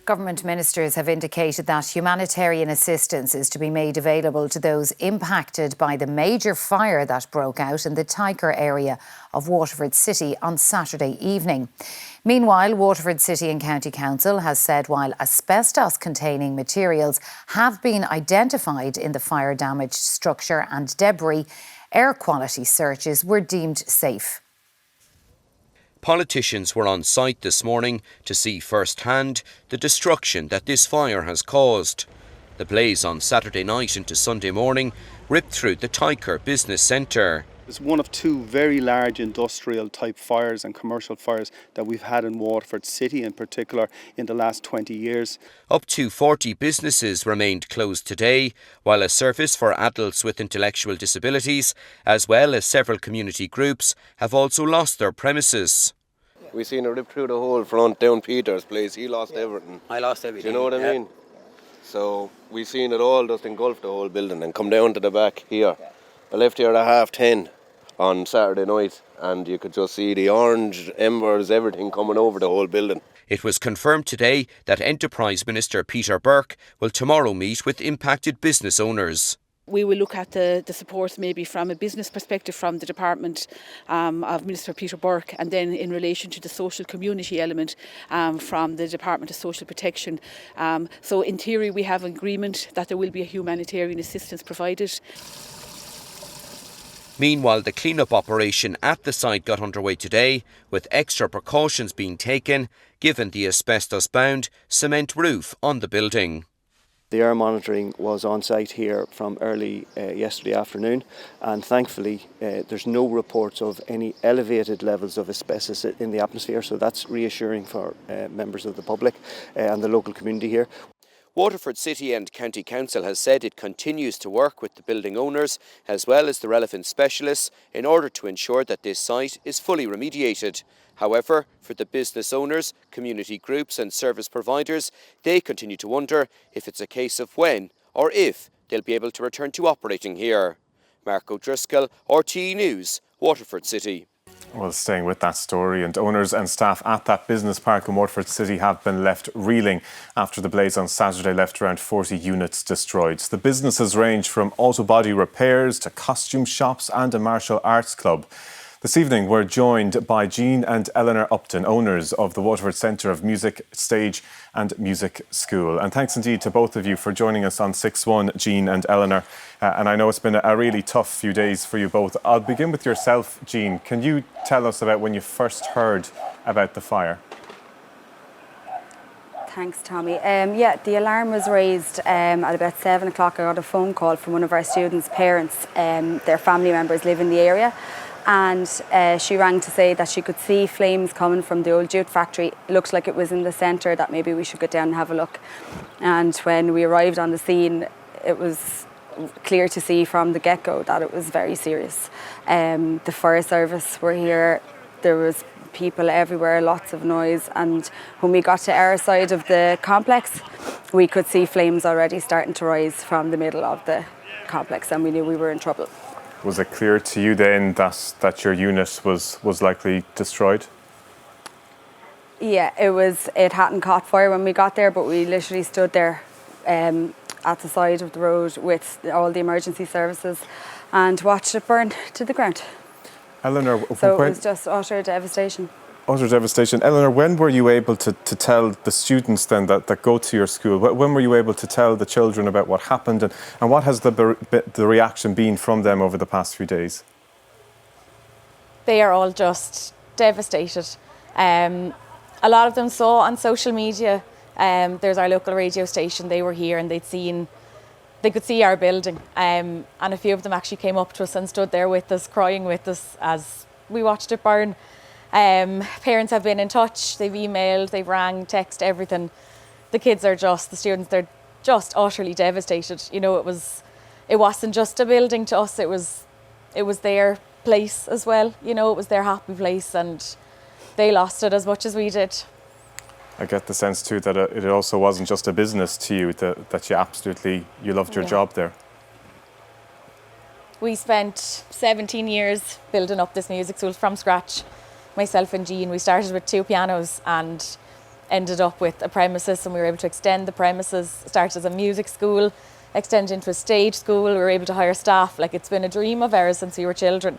Government ministers have indicated that humanitarian assistance is to be made available to those impacted by the major fire that broke out in the Tycor area of Waterford City on Saturday evening. Meanwhile, Waterford City and County Council has said while asbestos-containing materials have been identified in the fire-damaged structure and debris, air quality searches were deemed safe. Politicians were on site this morning to see firsthand the destruction that this fire has caused. The blaze on Saturday night into Sunday morning ripped through the Tycor business centre. It's one of two very large industrial type fires and commercial fires that we've had in Waterford City in particular in the last 20 years. Up to 40 businesses remained closed today, while a service for adults with intellectual disabilities, as well as several community groups, have also lost their premises. We seen it rip through the whole front down Peter's place. He lost everything. I lost everything. Do you know what I mean? So we seen it all just engulf the whole building and come down to the back here. I left here at 10:30 on Saturday night, and you could just see the orange embers, everything coming over the whole building. It was confirmed today that Enterprise Minister Peter Burke will tomorrow meet with impacted business owners. We will look at the support maybe from a business perspective from the department of Minister Peter Burke, and then in relation to the social community element from the Department of Social Protection. So in theory we have an agreement that there will be a humanitarian assistance provided. Meanwhile, the clean-up operation at the site got underway today, with extra precautions being taken given the asbestos-bound cement roof on the building. The air monitoring was on site here from early yesterday afternoon, and thankfully there's no reports of any elevated levels of asbestos in the atmosphere, so that's reassuring for members of the public and the local community here. Waterford City and County Council has said it continues to work with the building owners as well as the relevant specialists in order to ensure that this site is fully remediated. However, for the business owners, community groups and service providers, they continue to wonder if it's a case of when or if they'll be able to return to operating here. Mark O'Driscoll, RTE News, Waterford City. Well, staying with that story, and owners and staff at that business park in Waterford City have been left reeling after the blaze on Saturday left around 40 units destroyed. The businesses range from auto body repairs to costume shops and a martial arts club. This evening, we're joined by Jean and Eleanor Upton, owners of the Waterford Centre of Music, Stage and Music School. And thanks indeed to both of you for joining us on 6-1, Jean and Eleanor. And I know it's been a really tough few days for you both. I'll begin with yourself, Jean. Can you tell us about when you first heard about the fire? Thanks, Tommy. Yeah, the alarm was raised at about 7 o'clock. I got a phone call from one of our students' parents. Their family members live in the area. And she rang to say that she could see flames coming from the old Jute factory. It looked like it was in the centre, that maybe we should go down and have a look. And when we arrived on the scene, it was clear to see from the get-go that it was very serious. The fire service were here, there was people everywhere, lots of noise, and when we got to our side of the complex, we could see flames already starting to rise from the middle of the complex, and we knew we were in trouble. Was it clear to you then that your unit was likely destroyed? Yeah, it hadn't caught fire when we got there, but we literally stood there at the side of the road with all the emergency services and watched it burn to the ground. Eleanor, so it was just utter devastation. Utter devastation. Eleanor, when were you able to tell the students then that go to your school? When were you able to tell the children about what happened, and what has the reaction been from them over the past few days? They are all just devastated. A lot of them saw on social media, there's our local radio station, they were here and they could see our building, and a few of them actually came up to us and stood there with us, crying with us as we watched it burn. Parents have been in touch, they've emailed, they've rang, text, everything. The students, they're just utterly devastated. You know, it wasn't just a building to us, it was their place as well. You know, it was their happy place, and they lost it as much as we did. I get the sense too that it also wasn't just a business to you, that you loved your job there. We spent 17 years building up this music school from scratch. Myself and Jean, we started with 2 pianos, and ended up with a premises, and we were able to extend the premises, start as a music school, extend into a stage school. We were able to hire staff. Like, it's been a dream of ours since we were children.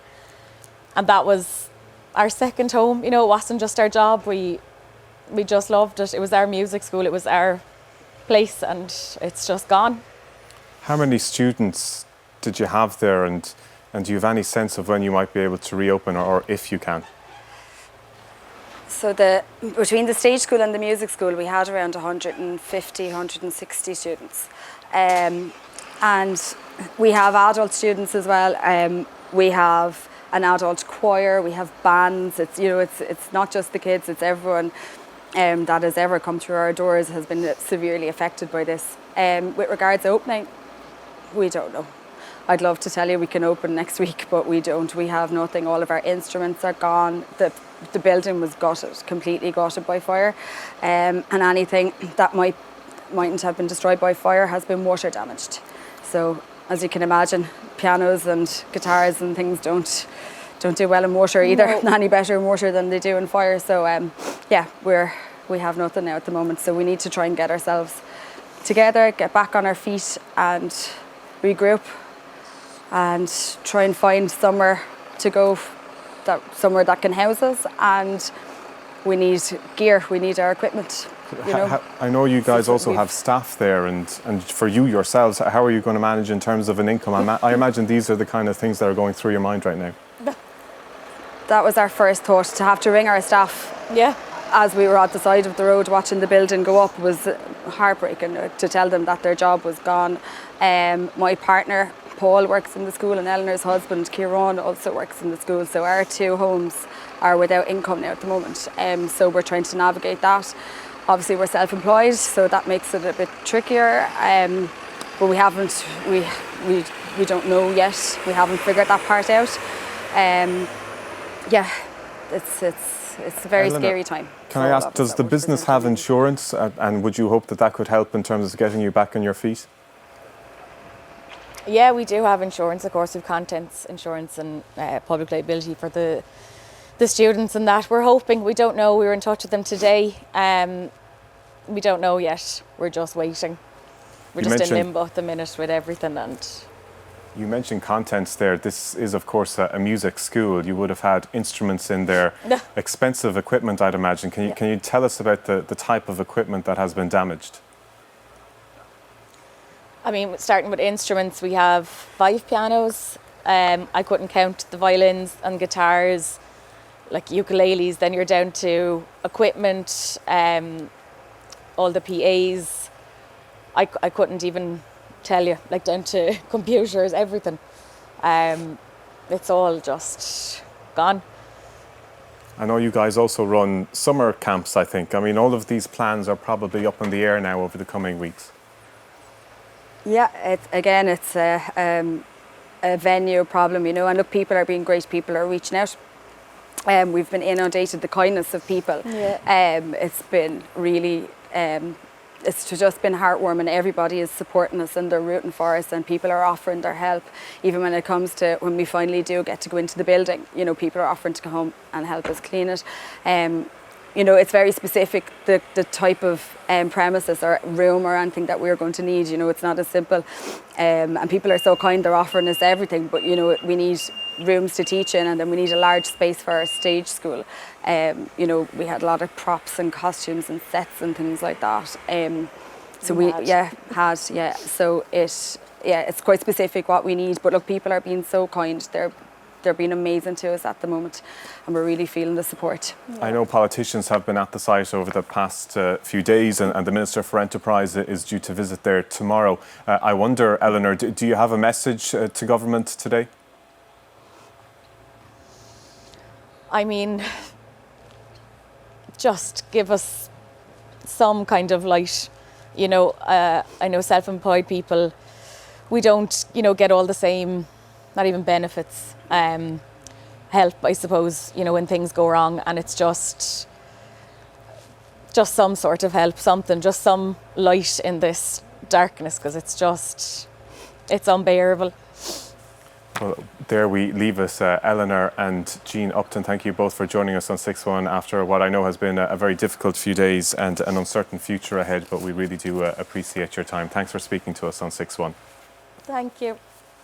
And that was our second home. You know, it wasn't just our job. We just loved it. It was our music school. It was our place, and it's just gone. How many students did you have there, and do you have any sense of when you might be able to reopen, or if you can? So between the stage school and the music school, we had around 150, 160 students. And we have adult students as well. We have an adult choir, we have bands. It's, you know, it's not just the kids, it's everyone that has ever come through our doors has been severely affected by this. With regards to opening, we don't know. I'd love to tell you we can open next week, but we don't. We have nothing. All of our instruments are gone. The building was gutted, completely gutted by fire, and anything that mightn't have been destroyed by fire has been water damaged. So, as you can imagine, pianos and guitars and things don't do well in water either. No. Any better in water than they do in fire. So, yeah, we have nothing now at the moment. So we need to try and get ourselves together, get back on our feet, and regroup, and try and find somewhere to go, somewhere that can house us. And we need gear, we need our equipment. You know? I know you guys also have staff there, and for you yourselves, how are you going to manage in terms of an income? I imagine these are the kind of things that are going through your mind right now. That was our first thought, to have to ring our staff. Yeah. As we were at the side of the road watching the building go up was heartbreaking, to tell them that their job was gone. My partner, Paul, works in the school, and Eleanor's husband, Kieran, also works in the school. So our two homes are without income now at the moment. So we're trying to navigate that. Obviously we're self-employed, so that makes it a bit trickier. But we don't know yet. We haven't figured that part out. Yeah, it's a very Eleanor, scary time. Can I ask, does the business have insurance, and would you hope that could help in terms of getting you back on your feet? Yeah, we do have insurance. Of course, we've contents insurance and public liability for the students and that. We're hoping. We don't know. We were in touch with them today. We don't know yet. We're just waiting. We're just in limbo at the minute with everything. And you mentioned contents there. This is, of course, a music school. You would have had instruments in there, expensive equipment, I'd imagine. Can you tell us about the type of equipment that has been damaged? I mean, starting with instruments, we have 5 pianos. I couldn't count the violins and guitars, like ukuleles. Then you're down to equipment, all the PAs. I couldn't even tell you, like down to computers, everything. It's all just gone. I know you guys also run summer camps, I think. I mean, all of these plans are probably up in the air now over the coming weeks. Yeah, it's a venue problem, you know, and look, people are being great, people are reaching out. We've been inundated the kindness of people. Yeah. It's been really, it's just been heartwarming. Everybody is supporting us and they're rooting for us, and people are offering their help. Even when it comes to when we finally do get to go into the building, you know, people are offering to come home and help us clean it. You know, it's very specific, the type of premises or room or anything that we're going to need. You know, it's not as simple. And people are so kind, they're offering us everything. But, you know, we need rooms to teach in, and then we need a large space for our stage school. You know, we had a lot of props and costumes and sets and things like that. So it's quite specific what we need. But look, people are being so kind. They're being amazing to us at the moment, and we're really feeling the support. I know politicians have been at the site over the past few days, and the Minister for Enterprise is due to visit there tomorrow. I wonder, Eleanor, do you have a message to government today? I mean, just give us some kind of light. You know, I know self-employed people, we don't, you know, get all the same, not even benefits, help, I suppose, you know, when things go wrong, and it's just some sort of help, something, just some light in this darkness, because it's unbearable. Well, there we leave us. Eleanor and Jean Upton, thank you both for joining us on 6-1 after what I know has been a very difficult few days and an uncertain future ahead, but we really do appreciate your time. Thanks for speaking to us on 6-1. Thank you.